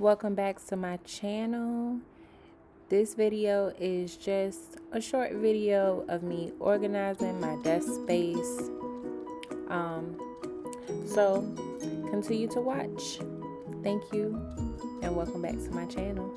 Welcome back to my channel. This video is just a short video of me organizing my desk space. So continue to watch. Thank you and welcome back to my channel.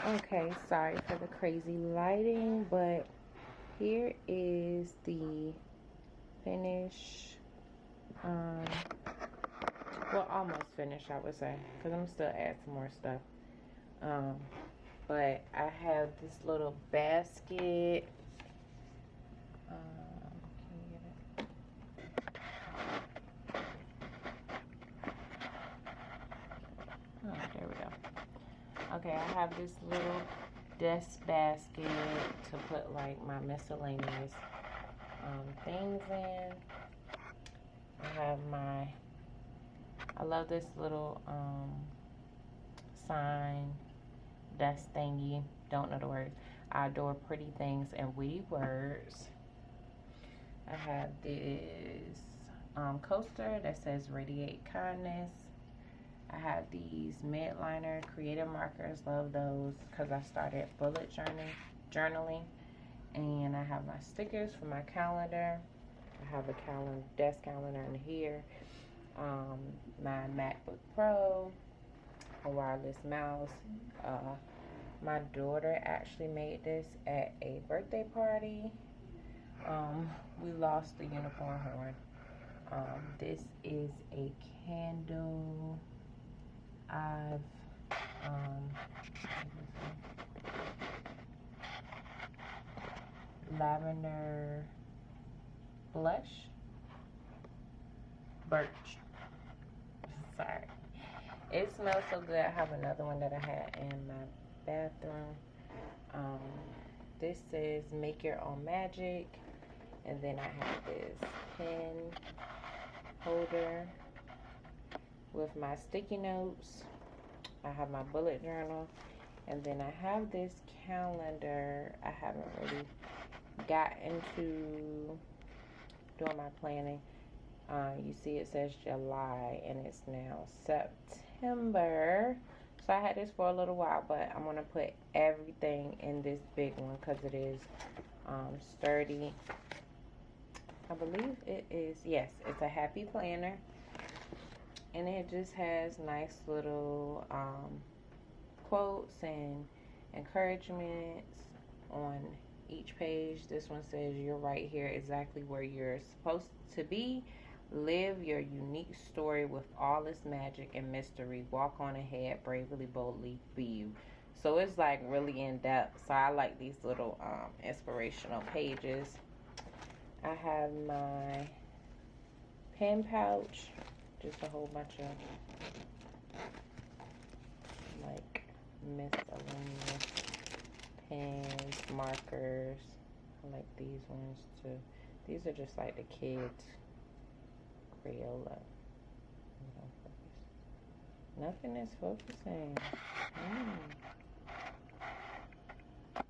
Okay, sorry for the crazy lighting, but here is the finish. Well, almost finished, I would say, because I'm still adding some more stuff. But I have this little basket. Can you get it? Oh, there we go. Okay, I have this little desk basket to put like my miscellaneous things in. I love this little sign, desk thingy. Don't know the word. I adore pretty things and witty words. I have this coaster that says radiate kindness. I have these midliner creative markers. Love those because I started bullet journaling. And I have my stickers for my calendar. I have a desk calendar in here. My MacBook Pro, a wireless mouse. My daughter actually made this at a birthday party. We lost the unicorn horn. This is a candle. Lavender blush, birch. Sorry, it smells so good. I have another one that I had in my bathroom. This says make your own magic, and then I have this pen. holder with my sticky notes. I have my bullet journal, and then I have this calendar. I haven't really got into doing my planning. You see it says July and it's now September. So I had this for a little while, but I'm going to put everything in this big one because it is sturdy. I believe it is, yes, it's a happy planner. And it just has nice little quotes and encouragements on each page. This one says, "You're right here exactly where you're supposed to be. Live your unique story with all its magic and mystery. Walk on ahead, bravely, boldly, be you." So it's like really in depth. So I like these little inspirational pages. I have my pen pouch, just a whole bunch of like miscellaneous pens, markers. I like these ones too. These are just like the kids' Crayola. Nothing is focusing. Okay.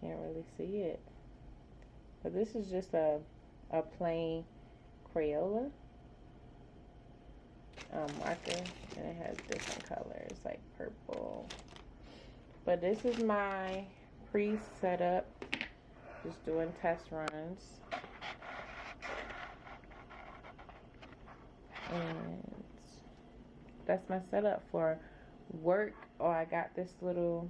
Can't really see it. But this is just a plain Crayola marker, and it has different colors like purple. But this is my pre-setup, just doing test runs. And that's my setup for work. Oh, I got this little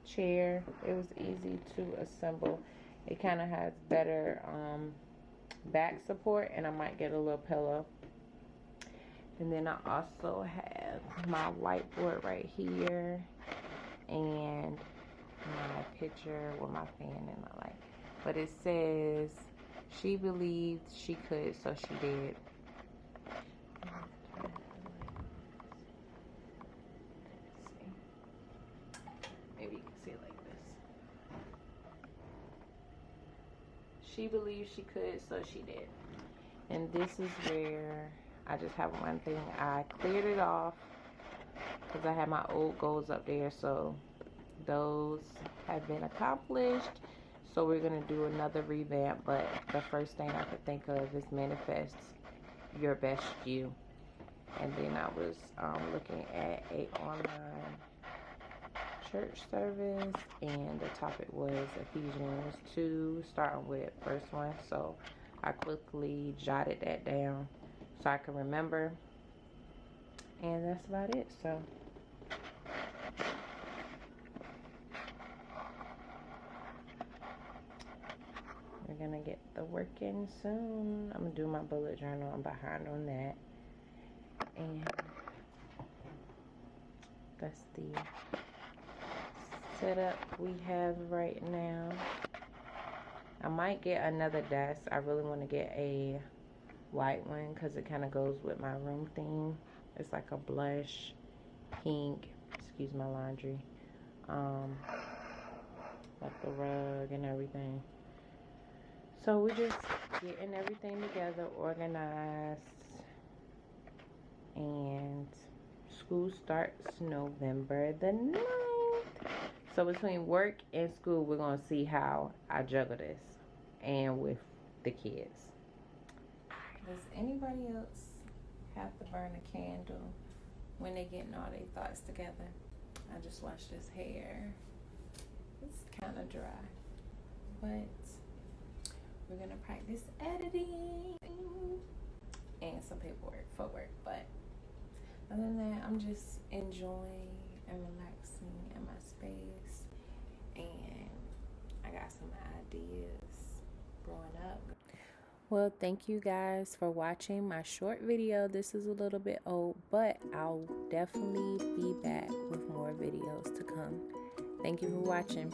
chair. It was easy to assemble. It kind of has better back support, and I might get a little pillow. And then I also have my whiteboard right here and my picture with my fan and my light. But it says, "She believed she could, so she did." Maybe you can see it like this. She believed she could, so she did. And this is where I just have one thing. I cleared it off because I had my old goals up there, so those have been accomplished. So we're going to do another revamp, but the first thing I could think of is manifest your best you. And then I was looking at a online church service, and the topic was Ephesians 2, starting with verse 1. So I quickly jotted that down so I can remember, and that's about it. So we're gonna get the work in soon. I'm gonna do my bullet journal. I'm behind on that, and that's the setup we have right now. I might get another desk. I really want to get a white one because it kind of goes with my room theme. It's like a blush pink, excuse my laundry, like the rug and everything. So we're just getting everything together, organized, and school starts November the 9th. So between work and school, we're going to see how I juggle this and with the kids. Does anybody else have to burn a candle when they're getting all their thoughts together? I just washed this hair. It's kind of dry, but we're going to practice editing and some paperwork for work. But other than that, I'm just enjoying and relaxing in my space, and I got some ideas growing up. Well, thank you guys for watching my short video. This is a little bit old, but I'll definitely be back with more videos to come. Thank you for watching.